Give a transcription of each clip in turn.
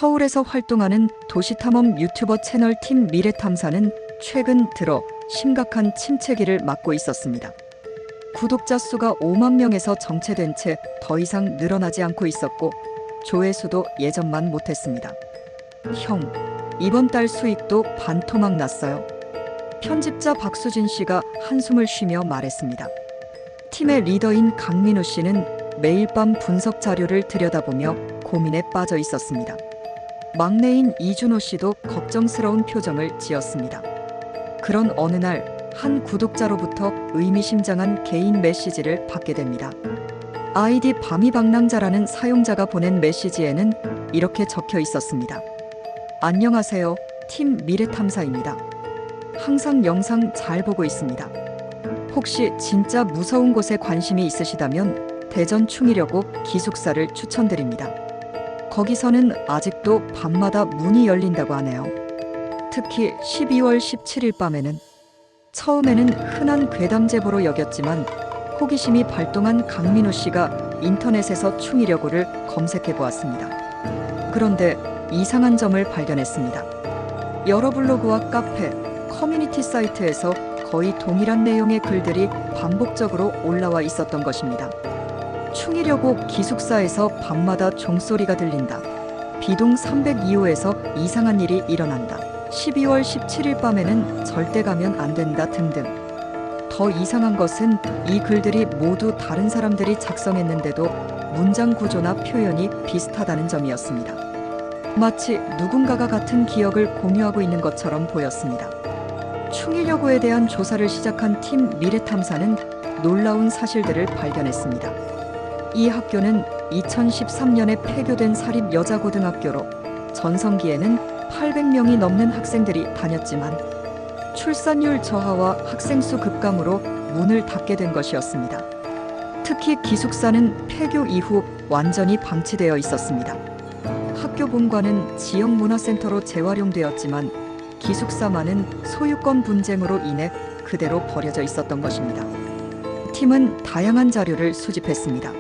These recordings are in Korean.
서울에서 활동하는 도시탐험 유튜버 채널 팀 미래탐사는 최근 들어 심각한 침체기를 맞고 있었습니다. 구독자 수가 5만 명에서 정체된 채 더 이상 늘어나지 않고 있었고 조회수도 예전만 못했습니다. 형, 이번 달 수익도 반토막 났어요. 편집자 박수진 씨가 한숨을 쉬며 말했습니다. 팀의 리더인 강민우 씨는 매일 밤 분석 자료를 들여다보며 고민에 빠져 있었습니다. 막내인 이준호 씨도 걱정스러운 표정을 지었습니다. 그런 어느 날 한 구독자로부터 의미심장한 개인 메시지를 받게 됩니다. 아이디 밤이방랑자라는 사용자가 보낸 메시지에는 이렇게 적혀 있었습니다. 안녕하세요. 팀 미래탐사입니다. 항상 영상 잘 보고 있습니다. 혹시 진짜 무서운 곳에 관심이 있으시다면 대전 충의여고 기숙사를 추천드립니다. 거기서는 아직도 밤마다 문이 열린다고 하네요. 특히 12월 17일 밤에는 처음에는 흔한 괴담 제보로 여겼지만 호기심이 발동한 강민우 씨가 인터넷에서 충의여고를 검색해 보았습니다. 그런데 이상한 점을 발견했습니다. 여러 블로그와 카페, 커뮤니티 사이트에서 거의 동일한 내용의 글들이 반복적으로 올라와 있었던 것입니다. 충의여고 기숙사에서 밤마다 종소리가 들린다. 비동 302호에서 이상한 일이 일어난다. 12월 17일 밤에는 절대 가면 안 된다 등등. 더 이상한 것은 이 글들이 모두 다른 사람들이 작성했는데도 문장 구조나 표현이 비슷하다는 점이었습니다. 마치 누군가가 같은 기억을 공유하고 있는 것처럼 보였습니다. 충의여고에 대한 조사를 시작한 팀 미래탐사는 놀라운 사실들을 발견했습니다. 이 학교는 2013년에 폐교된 사립여자고등학교로 전성기에는 800명이 넘는 학생들이 다녔지만 출산율 저하와 학생 수 급감으로 문을 닫게 된 것이었습니다. 특히 기숙사는 폐교 이후 완전히 방치되어 있었습니다. 학교 본관은 지역문화센터로 재활용되었지만 기숙사만은 소유권 분쟁으로 인해 그대로 버려져 있었던 것입니다. 팀은 다양한 자료를 수집했습니다.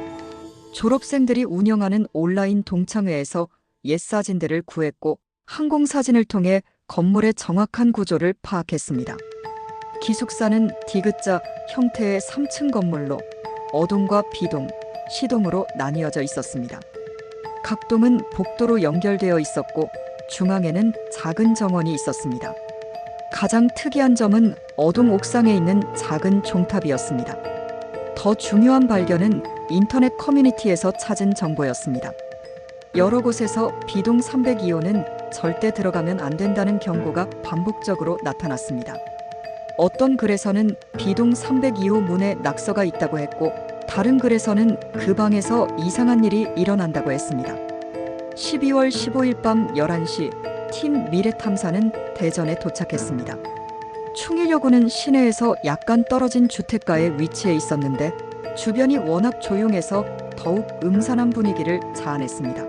졸업생들이 운영하는 온라인 동창회에서 옛 사진들을 구했고 항공사진을 통해 건물의 정확한 구조를 파악했습니다. 기숙사는 디귿자 형태의 3층 건물로 어동과 비동, 시동으로 나뉘어져 있었습니다. 각 동은 복도로 연결되어 있었고 중앙에는 작은 정원이 있었습니다. 가장 특이한 점은 어동 옥상에 있는 작은 종탑이었습니다. 더 중요한 발견은 인터넷 커뮤니티에서 찾은 정보였습니다. 여러 곳에서 비동 302호는 절대 들어가면 안 된다는 경고가 반복적으로 나타났습니다. 어떤 글에서는 비동 302호 문에 낙서가 있다고 했고 다른 글에서는 그 방에서 이상한 일이 일어난다고 했습니다. 12월 15일 밤 11시 팀 미래탐사는 대전에 도착했습니다. 충의여고는 시내에서 약간 떨어진 주택가에 위치해 있었는데 주변이 워낙 조용해서 더욱 음산한 분위기를 자아냈습니다.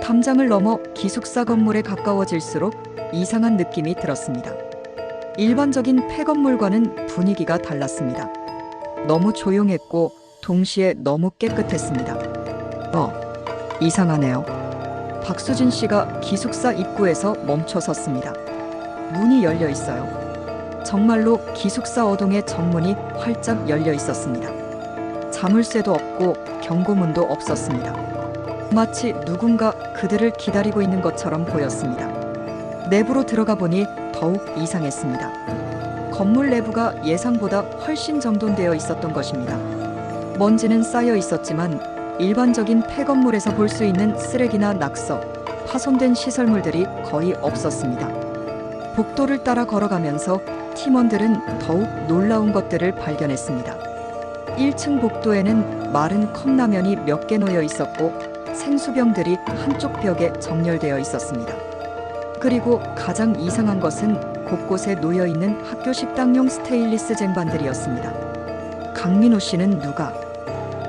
담장을 넘어 기숙사 건물에 가까워질수록 이상한 느낌이 들었습니다. 일반적인 폐건물과는 분위기가 달랐습니다. 너무 조용했고 동시에 너무 깨끗했습니다. 이상하네요. 박수진 씨가 기숙사 입구에서 멈춰 섰습니다. 문이 열려 있어요. 정말로 기숙사 어동의 정문이 활짝 열려 있었습니다. 자물쇠도 없고 경고문도 없었습니다. 마치 누군가 그들을 기다리고 있는 것처럼 보였습니다. 내부로 들어가 보니 더욱 이상했습니다. 건물 내부가 예상보다 훨씬 정돈되어 있었던 것입니다. 먼지는 쌓여 있었지만 일반적인 폐건물에서 볼 수 있는 쓰레기나 낙서, 파손된 시설물들이 거의 없었습니다. 복도를 따라 걸어가면서 팀원들은 더욱 놀라운 것들을 발견했습니다. 1층 복도에는 마른 컵라면이 몇 개 놓여 있었고 생수병들이 한쪽 벽에 정렬되어 있었습니다. 그리고 가장 이상한 것은 곳곳에 놓여 있는 학교 식당용 스테인리스 쟁반들이었습니다. 강민우 씨는 누가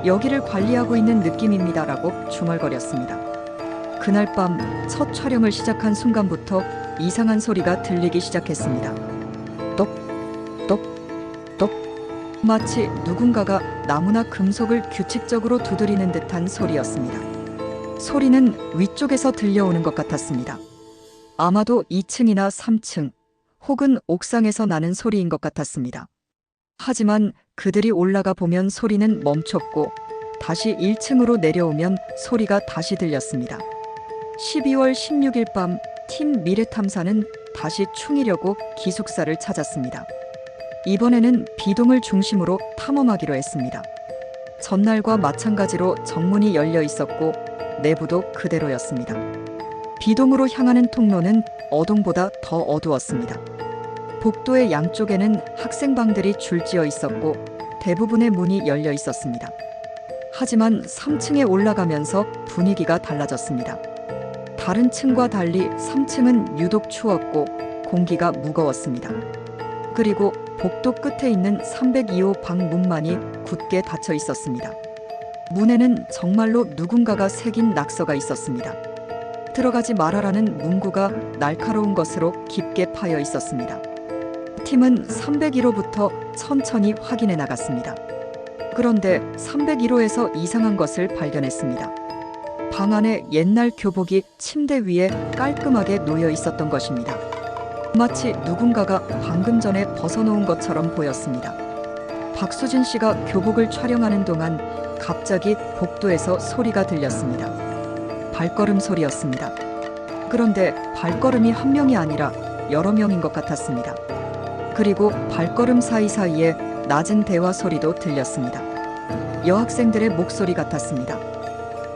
여기를 관리하고 있는 느낌입니다라고 중얼거렸습니다. 그날 밤 첫 촬영을 시작한 순간부터 이상한 소리가 들리기 시작했습니다. 똑똑똑 마치 누군가가 나무나 금속을 규칙적으로 두드리는 듯한 소리였습니다. 소리는 위쪽에서 들려오는 것 같았습니다. 아마도 2층이나 3층 혹은 옥상에서 나는 소리인 것 같았습니다. 하지만 그들이 올라가 보면 소리는 멈췄고 다시 1층으로 내려오면 소리가 다시 들렸습니다. 12월 16일 밤 팀 미래탐사는 다시 충이려고 기숙사를 찾았습니다. 이번에는 비동을 중심으로 탐험하기로 했습니다. 전날과 마찬가지로 정문이 열려 있었고 내부도 그대로였습니다. 비동으로 향하는 통로는 어동보다 더 어두웠습니다. 복도의 양쪽에는 학생방들이 줄지어 있었고 대부분의 문이 열려 있었습니다. 하지만 3층에 올라가면서 분위기가 달라졌습니다. 다른 층과 달리 3층은 유독 추웠고 공기가 무거웠습니다. 그리고 복도 끝에 있는 302호 방 문만이 굳게 닫혀 있었습니다. 문에는 정말로 누군가가 새긴 낙서가 있었습니다. 들어가지 말아라는 문구가 날카로운 것으로 깊게 파여 있었습니다. 팀은 301호부터 천천히 확인해 나갔습니다. 그런데 301호에서 이상한 것을 발견했습니다. 방 안에 옛날 교복이 침대 위에 깔끔하게 놓여 있었던 것입니다. 마치 누군가가 방금 전에 벗어놓은 것처럼 보였습니다. 박수진 씨가 교복을 촬영하는 동안 갑자기 복도에서 소리가 들렸습니다. 발걸음 소리였습니다. 그런데 발걸음이 한 명이 아니라 여러 명인 것 같았습니다. 그리고 발걸음 사이사이에 낮은 대화 소리도 들렸습니다. 여학생들의 목소리 같았습니다.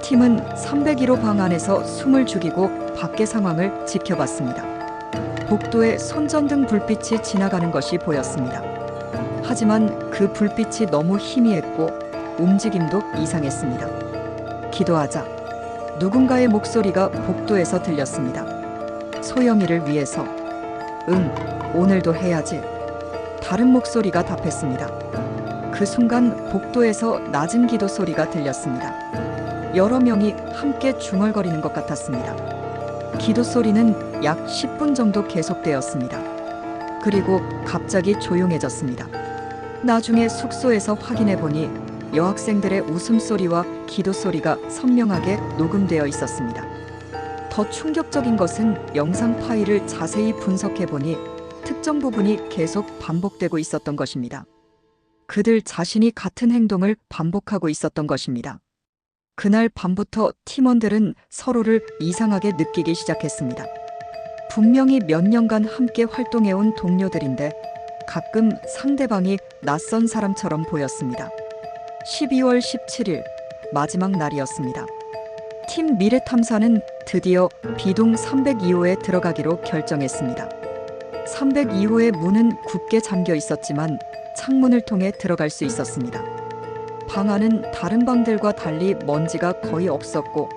팀은 301호 방 안에서 숨을 죽이고 밖의 상황을 지켜봤습니다. 복도에 손전등 불빛이 지나가는 것이 보였습니다. 하지만 그 불빛이 너무 희미했고 움직임도 이상했습니다. 기도하자. 누군가의 목소리가 복도에서 들렸습니다. 소영이를 위해서. 응, 오늘도 해야지. 다른 목소리가 답했습니다. 그 순간 복도에서 낮은 기도 소리가 들렸습니다. 여러 명이 함께 중얼거리는 것 같았습니다. 기도 소리는 약 10분 정도 계속되었습니다. 그리고 갑자기 조용해졌습니다. 나중에 숙소에서 확인해 보니 여학생들의 웃음소리와 기도 소리가 선명하게 녹음되어 있었습니다. 더 충격적인 것은 영상 파일을 자세히 분석해 보니 특정 부분이 계속 반복되고 있었던 것입니다. 그들 자신이 같은 행동을 반복하고 있었던 것입니다. 그날 밤부터 팀원들은 서로를 이상하게 느끼기 시작했습니다. 분명히 몇 년간 함께 활동해온 동료들인데 가끔 상대방이 낯선 사람처럼 보였습니다. 12월 17일 마지막 날이었습니다. 팀 미래탐사는 드디어 비동 302호에 들어가기로 결정했습니다. 302호의 문은 굳게 잠겨 있었지만 창문을 통해 들어갈 수 있었습니다. 방 안은 다른 방들과 달리 먼지가 거의 없었고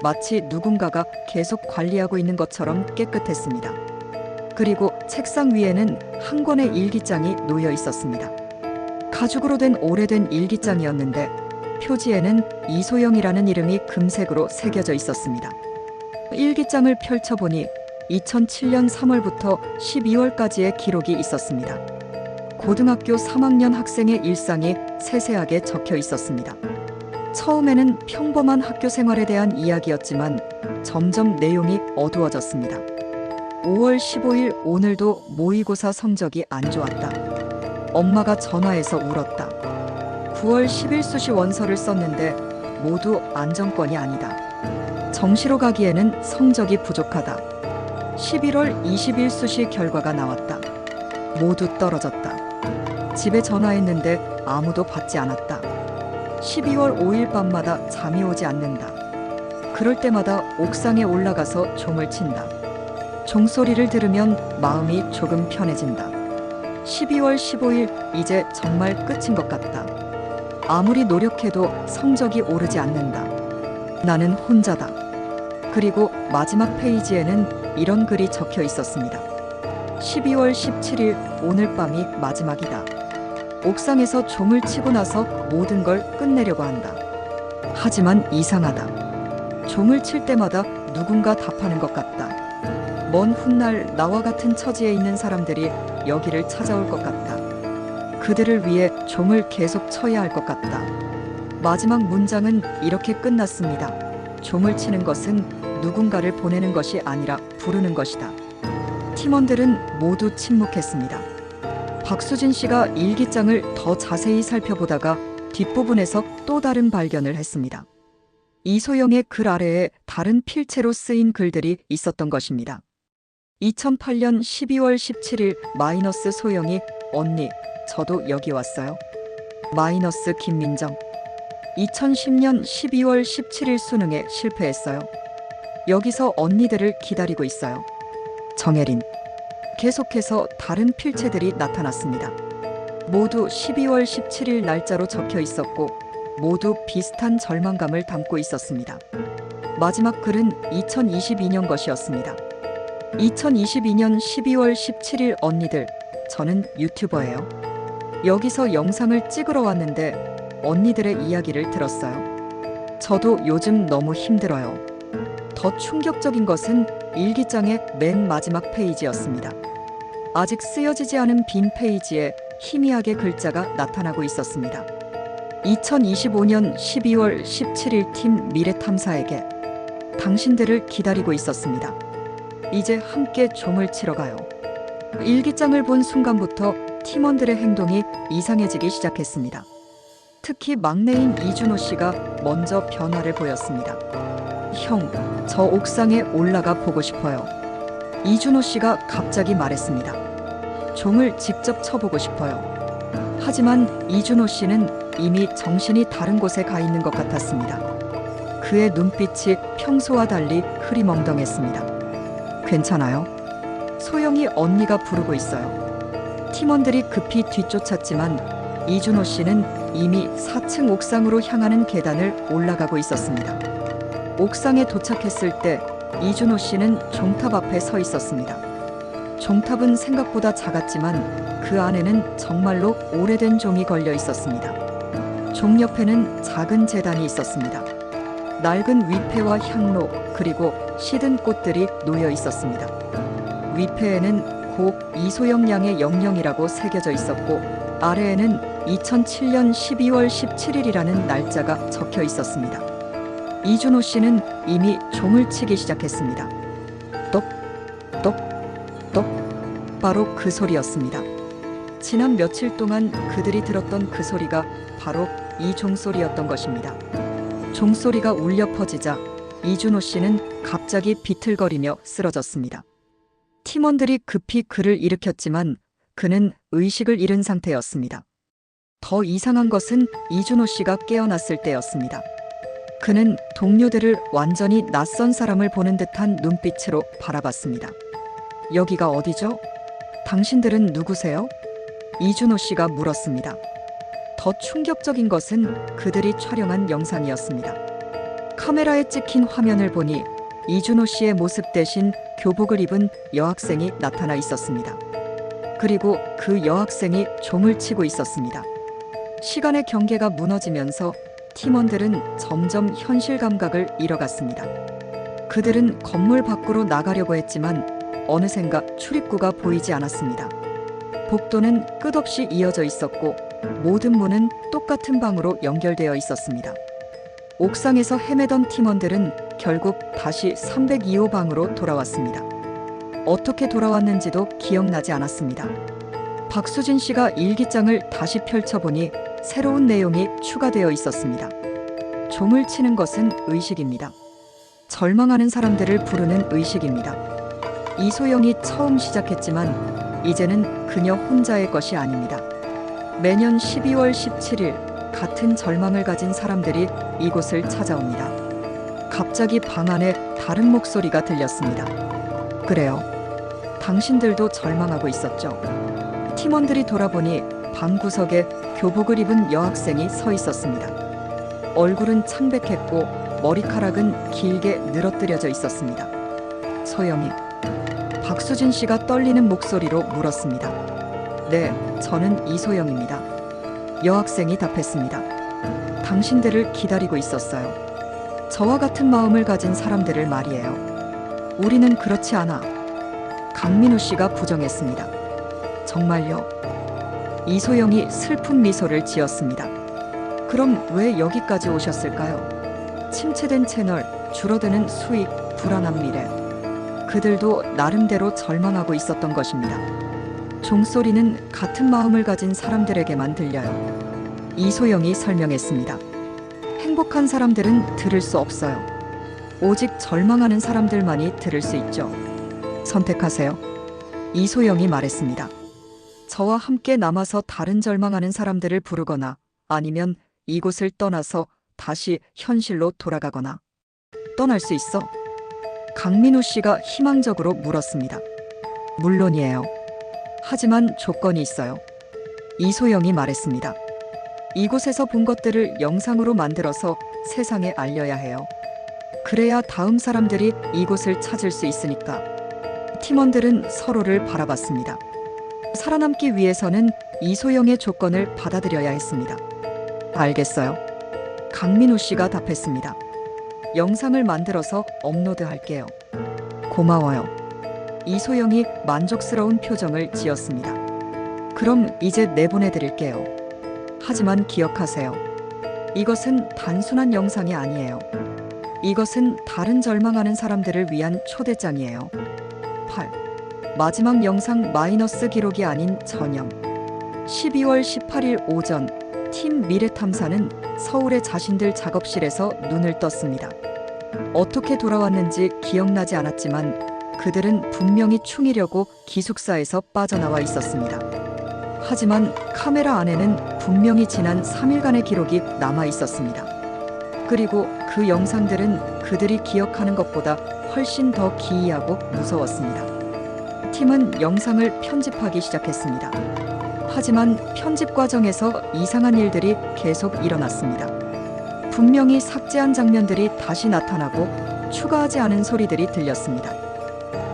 마치 누군가가 계속 관리하고 있는 것처럼 깨끗했습니다. 그리고 책상 위에는 한 권의 일기장이 놓여 있었습니다. 가죽으로 된 오래된 일기장이었는데 표지에는 이소영이라는 이름이 금색으로 새겨져 있었습니다. 일기장을 펼쳐보니 2007년 3월부터 12월까지의 기록이 있었습니다. 고등학교 3학년 학생의 일상이 세세하게 적혀 있었습니다. 처음에는 평범한 학교 생활에 대한 이야기였지만 점점 내용이 어두워졌습니다. 5월 15일 오늘도 모의고사 성적이 안 좋았다. 엄마가 전화해서 울었다. 9월 10일 수시 원서를 썼는데 모두 안정권이 아니다. 정시로 가기에는 성적이 부족하다. 11월 20일 수시 결과가 나왔다. 모두 떨어졌다. 집에 전화했는데 아무도 받지 않았다. 12월 5일 밤마다 잠이 오지 않는다. 그럴 때마다 옥상에 올라가서 종을 친다. 종소리를 들으면 마음이 조금 편해진다. 12월 15일 이제 정말 끝인 것 같다. 아무리 노력해도 성적이 오르지 않는다. 나는 혼자다. 그리고 마지막 페이지에는 이런 글이 적혀 있었습니다. 12월 17일 오늘 밤이 마지막이다. 옥상에서 종을 치고 나서 모든 걸 끝내려고 한다. 하지만 이상하다. 종을 칠 때마다 누군가 답하는 것 같다. 먼 훗날 나와 같은 처지에 있는 사람들이 여기를 찾아올 것 같다. 그들을 위해 종을 계속 쳐야 할 것 같다. 마지막 문장은 이렇게 끝났습니다. 종을 치는 것은 누군가를 보내는 것이 아니라 부르는 것이다. 팀원들은 모두 침묵했습니다. 박수진 씨가 일기장을 더 자세히 살펴보다가 뒷부분에서 또 다른 발견을 했습니다. 이소영의 글 아래에 다른 필체로 쓰인 글들이 있었던 것입니다. 2008년 12월 17일 마이너스 소영이 언니, 저도 여기 왔어요. 마이너스 김민정. 2010년 12월 17일 수능에 실패했어요. 여기서 언니들을 기다리고 있어요. 정혜린. 계속해서 다른 필체들이 나타났습니다. 모두 12월 17일 날짜로 적혀 있었고 모두 비슷한 절망감을 담고 있었습니다. 마지막 글은 2022년 것이었습니다. 2022년 12월 17일 언니들, 저는 유튜버예요. 여기서 영상을 찍으러 왔는데 언니들의 이야기를 들었어요. 저도 요즘 너무 힘들어요. 더 충격적인 것은 일기장의 맨 마지막 페이지였습니다. 아직 쓰여지지 않은 빈 페이지에 희미하게 글자가 나타나고 있었습니다. 2025년 12월 17일 팀 미래탐사에게 당신들을 기다리고 있었습니다. 이제 함께 종을 치러 가요. 일기장을 본 순간부터 팀원들의 행동이 이상해지기 시작했습니다. 특히 막내인 이준호 씨가 먼저 변화를 보였습니다. 형, 저 옥상에 올라가 보고 싶어요. 이준호 씨가 갑자기 말했습니다. 종을 직접 쳐보고 싶어요. 하지만 이준호 씨는 이미 정신이 다른 곳에 가 있는 것 같았습니다. 그의 눈빛이 평소와 달리 흐리멍덩했습니다. 괜찮아요? 소영이 언니가 부르고 있어요. 팀원들이 급히 뒤쫓았지만 이준호 씨는 이미 4층 옥상으로 향하는 계단을 올라가고 있었습니다. 옥상에 도착했을 때 이준호 씨는 종탑 앞에 서 있었습니다. 종탑은 생각보다 작았지만 그 안에는 정말로 오래된 종이 걸려 있었습니다. 종 옆에는 작은 제단이 있었습니다. 낡은 위패와 향로 그리고 시든 꽃들이 놓여 있었습니다. 위패에는 고 이소영 양의 영령이라고 새겨져 있었고 아래에는 2007년 12월 17일이라는 날짜가 적혀 있었습니다. 이준호 씨는 이미 종을 치기 시작했습니다. 똑, 똑, 똑. 바로 그 소리였습니다. 지난 며칠 동안 그들이 들었던 그 소리가 바로 이 종소리였던 것입니다. 종소리가 울려 퍼지자 이준호 씨는 갑자기 비틀거리며 쓰러졌습니다. 팀원들이 급히 그를 일으켰지만 그는 의식을 잃은 상태였습니다. 더 이상한 것은 이준호 씨가 깨어났을 때였습니다. 그는 동료들을 완전히 낯선 사람을 보는 듯한 눈빛으로 바라봤습니다. 여기가 어디죠? 당신들은 누구세요? 이준호 씨가 물었습니다. 더 충격적인 것은 그들이 촬영한 영상이었습니다. 카메라에 찍힌 화면을 보니 이준호 씨의 모습 대신 교복을 입은 여학생이 나타나 있었습니다. 그리고 그 여학생이 종을 치고 있었습니다. 시간의 경계가 무너지면서 팀원들은 점점 현실 감각을 잃어갔습니다. 그들은 건물 밖으로 나가려고 했지만 어느샌가 출입구가 보이지 않았습니다. 복도는 끝없이 이어져 있었고 모든 문은 똑같은 방으로 연결되어 있었습니다. 옥상에서 헤매던 팀원들은 결국 다시 302호 방으로 돌아왔습니다. 어떻게 돌아왔는지도 기억나지 않았습니다. 박수진 씨가 일기장을 다시 펼쳐보니 새로운 내용이 추가되어 있었습니다. 종을 치는 것은 의식입니다. 절망하는 사람들을 부르는 의식입니다. 이소영이 처음 시작했지만 이제는 그녀 혼자의 것이 아닙니다. 매년 12월 17일 같은 절망을 가진 사람들이 이곳을 찾아옵니다. 갑자기 방 안에 다른 목소리가 들렸습니다. 그래요. 당신들도 절망하고 있었죠. 팀원들이 돌아보니 방 구석에 교복을 입은 여학생이 서 있었습니다. 얼굴은 창백했고 머리카락은 길게 늘어뜨려져 있었습니다. 소영이. 박수진 씨가 떨리는 목소리로 물었습니다. 네, 저는 이소영입니다. 여학생이 답했습니다. 당신들을 기다리고 있었어요. 저와 같은 마음을 가진 사람들을 말이에요. 우리는 그렇지 않아. 강민우 씨가 부정했습니다. 정말요? 이소영이 슬픈 미소를 지었습니다. 그럼 왜 여기까지 오셨을까요? 침체된 채널 줄어드는 수익, 불안한 미래. 그들도 나름대로 절망하고 있었던 것입니다. 종소리는 같은 마음을 가진 사람들에게만 들려요. 이소영이 설명했습니다. 행복한 사람들은 들을 수 없어요. 오직 절망하는 사람들만이 들을 수 있죠. 선택하세요. 이소영이 말했습니다. 저와 함께 남아서 다른 절망하는 사람들을 부르거나 아니면 이곳을 떠나서 다시 현실로 돌아가거나. 떠날 수 있어? 강민우 씨가 희망적으로 물었습니다. 물론이에요. 하지만 조건이 있어요. 이소영이 말했습니다. 이곳에서 본 것들을 영상으로 만들어서 세상에 알려야 해요. 그래야 다음 사람들이 이곳을 찾을 수 있으니까. 팀원들은 서로를 바라봤습니다. 살아남기 위해서는 이소영의 조건을 받아들여야 했습니다. 알겠어요. 강민우 씨가 답했습니다. 영상을 만들어서 업로드할게요. 고마워요. 이소영이 만족스러운 표정을 지었습니다. 그럼 이제 내보내드릴게요. 하지만 기억하세요. 이것은 단순한 영상이 아니에요. 이것은 다른 절망하는 사람들을 위한 초대장이에요. 8. 마지막 영상 마이너스 기록이 아닌 전염. 12월 18일 오전 팀 미래탐사는 서울의 자신들 작업실에서 눈을 떴습니다. 어떻게 돌아왔는지 기억나지 않았지만 그들은 분명히 충이려고 기숙사에서 빠져나와 있었습니다. 하지만 카메라 안에는 분명히 지난 3일간의 기록이 남아 있었습니다. 그리고 그 영상들은 그들이 기억하는 것보다 훨씬 더 기이하고 무서웠습니다. 팀은 영상을 편집하기 시작했습니다. 하지만 편집 과정에서 이상한 일들이 계속 일어났습니다. 분명히 삭제한 장면들이 다시 나타나고 추가하지 않은 소리들이 들렸습니다.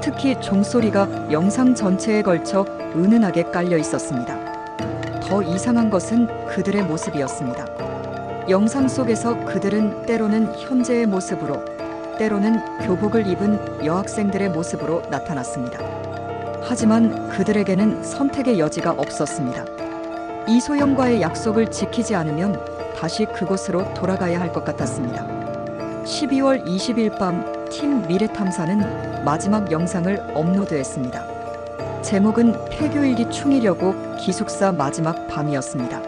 특히 종소리가 영상 전체에 걸쳐 은은하게 깔려 있었습니다. 더 이상한 것은 그들의 모습이었습니다. 영상 속에서 그들은 때로는 현재의 모습으로, 때로는 교복을 입은 여학생들의 모습으로 나타났습니다. 하지만 그들에게는 선택의 여지가 없었습니다. 이소영과의 약속을 지키지 않으면 다시 그곳으로 돌아가야 할 것 같았습니다. 12월 20일 밤 팀 미래탐사는 마지막 영상을 업로드했습니다. 제목은 폐교일기 충이려고 기숙사 마지막 밤이었습니다.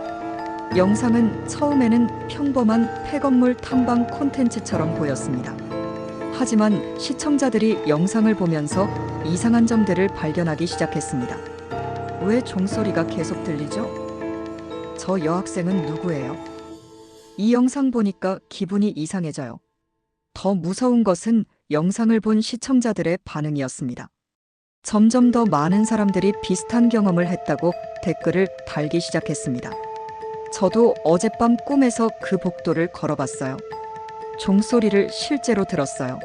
영상은 처음에는 평범한 폐건물 탐방 콘텐츠처럼 보였습니다. 하지만 시청자들이 영상을 보면서 이상한 점들을 발견하기 시작했습니다. 왜 종소리가 계속 들리죠? 저 여학생은 누구예요? 이 영상 보니까 기분이 이상해져요. 더 무서운 것은 영상을 본 시청자들의 반응이었습니다. 점점 더 많은 사람들이 비슷한 경험을 했다고 댓글을 달기 시작했습니다. 저도 어젯밤 꿈에서 그 복도를 걸어봤어요. 종소리를 실제로 들었어요.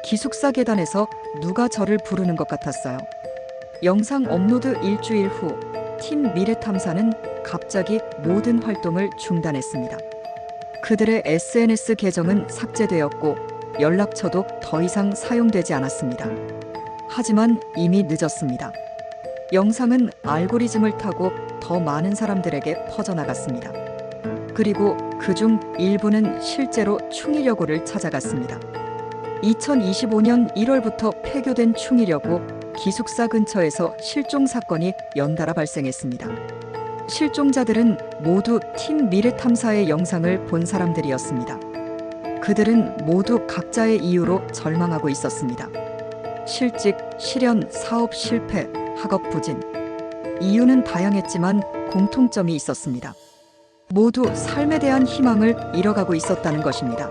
기숙사 계단에서 누가 저를 부르는 것 같았어요. 영상 업로드 일주일 후 팀 미래탐사는 갑자기 모든 활동을 중단했습니다. 그들의 SNS 계정은 삭제되었고 연락처도 더 이상 사용되지 않았습니다. 하지만 이미 늦었습니다. 영상은 알고리즘을 타고 더 많은 사람들에게 퍼져나갔습니다. 그리고 그중 일부는 실제로 충이려고를 찾아갔습니다. 2025년 1월부터 폐교된 충이려고 기숙사 근처에서 실종 사건이 연달아 발생했습니다. 실종자들은 모두 팀 미래탐사의 영상을 본 사람들이었습니다. 그들은 모두 각자의 이유로 절망하고 있었습니다. 실직, 실연, 사업 실패, 학업 부진. 이유는 다양했지만 공통점이 있었습니다. 모두 삶에 대한 희망을 잃어가고 있었다는 것입니다.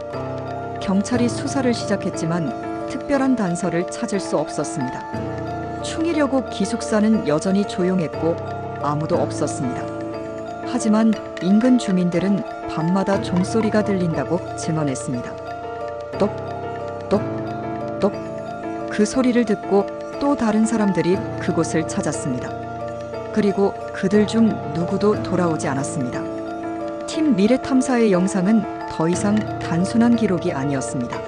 경찰이 수사를 시작했지만 특별한 단서를 찾을 수 없었습니다. 충이려고 기숙사는 여전히 조용했고 아무도 없었습니다. 하지만 인근 주민들은 밤마다 종소리가 들린다고 증언했습니다. 똑, 똑, 똑. 그 소리를 듣고 또 다른 사람들이 그곳을 찾았습니다. 그리고 그들 중 누구도 돌아오지 않았습니다. 팀 미래탐사의 영상은 더 이상 단순한 기록이 아니었습니다.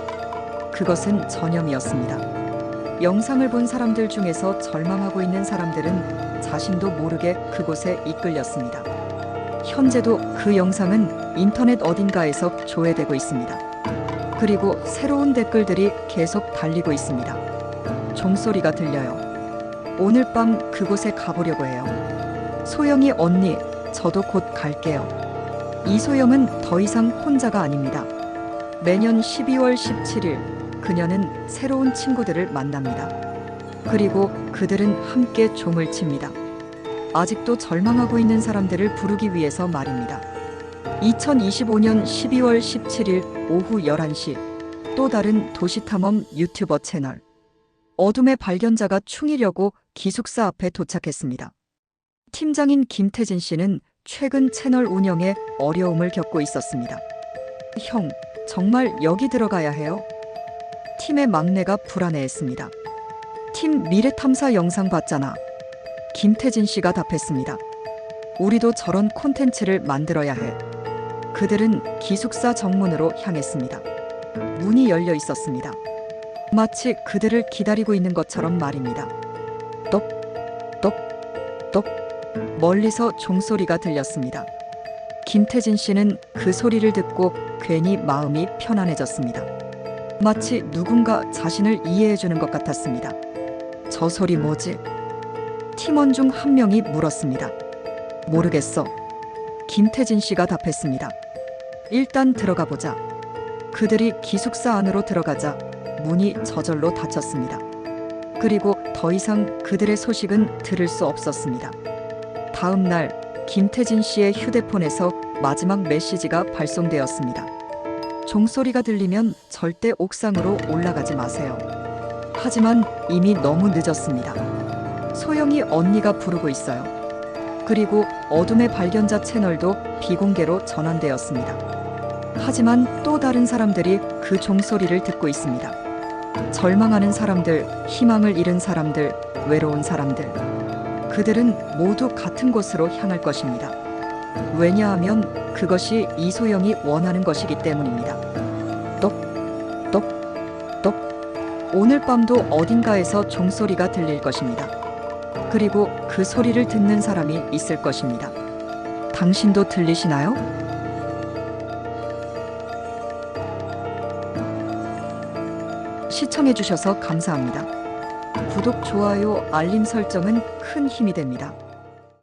그것은 전염이었습니다. 영상을 본 사람들 중에서 절망하고 있는 사람들은 자신도 모르게 그곳에 이끌렸습니다. 현재도 그 영상은 인터넷 어딘가에서 조회되고 있습니다. 그리고 새로운 댓글들이 계속 달리고 있습니다. 종소리가 들려요. 오늘 밤 그곳에 가보려고 해요. 소영이 언니, 저도 곧 갈게요. 이소영은 더 이상 혼자가 아닙니다. 매년 12월 17일 그녀는 새로운 친구들을 만납니다. 그리고 그들은 함께 종을 칩니다. 아직도 절망하고 있는 사람들을 부르기 위해서 말입니다. 2025년 12월 17일 오후 11시 또 다른 도시탐험 유튜버 채널 어둠의 발견자가 충이려고 기숙사 앞에 도착했습니다. 팀장인 김태진 씨는 최근 채널 운영에 어려움을 겪고 있었습니다. 형, 정말 여기 들어가야 해요? 팀의 막내가 불안해했습니다. 팀 미래탐사 영상 봤잖아. 김태진 씨가 답했습니다. 우리도 저런 콘텐츠를 만들어야 해. 그들은 기숙사 정문으로 향했습니다. 문이 열려 있었습니다. 마치 그들을 기다리고 있는 것처럼 말입니다. 똑, 똑, 똑. 멀리서 종소리가 들렸습니다. 김태진 씨는 그 소리를 듣고 괜히 마음이 편안해졌습니다. 마치 누군가 자신을 이해해주는 것 같았습니다. 저 소리 뭐지? 팀원 중 한 명이 물었습니다. 모르겠어. 김태진 씨가 답했습니다. 일단 들어가 보자. 그들이 기숙사 안으로 들어가자 문이 저절로 닫혔습니다. 그리고 더 이상 그들의 소식은 들을 수 없었습니다. 다음 날 김태진 씨의 휴대폰에서 마지막 메시지가 발송되었습니다. 종소리가 들리면 절대 옥상으로 올라가지 마세요. 하지만 이미 너무 늦었습니다. 소영이 언니가 부르고 있어요. 그리고 어둠의 발견자 채널도 비공개로 전환되었습니다. 하지만 또 다른 사람들이 그 종소리를 듣고 있습니다. 절망하는 사람들, 희망을 잃은 사람들, 외로운 사람들. 그들은 모두 같은 곳으로 향할 것입니다. 왜냐하면 그것이 이소영이 원하는 것이기 때문입니다. 똑, 똑, 똑. 오늘 밤도 어딘가에서 종소리가 들릴 것입니다. 그리고 그 소리를 듣는 사람이 있을 것입니다. 당신도 들리시나요? 시청해주셔서 감사합니다. 구독, 좋아요, 알림 설정은 큰 힘이 됩니다.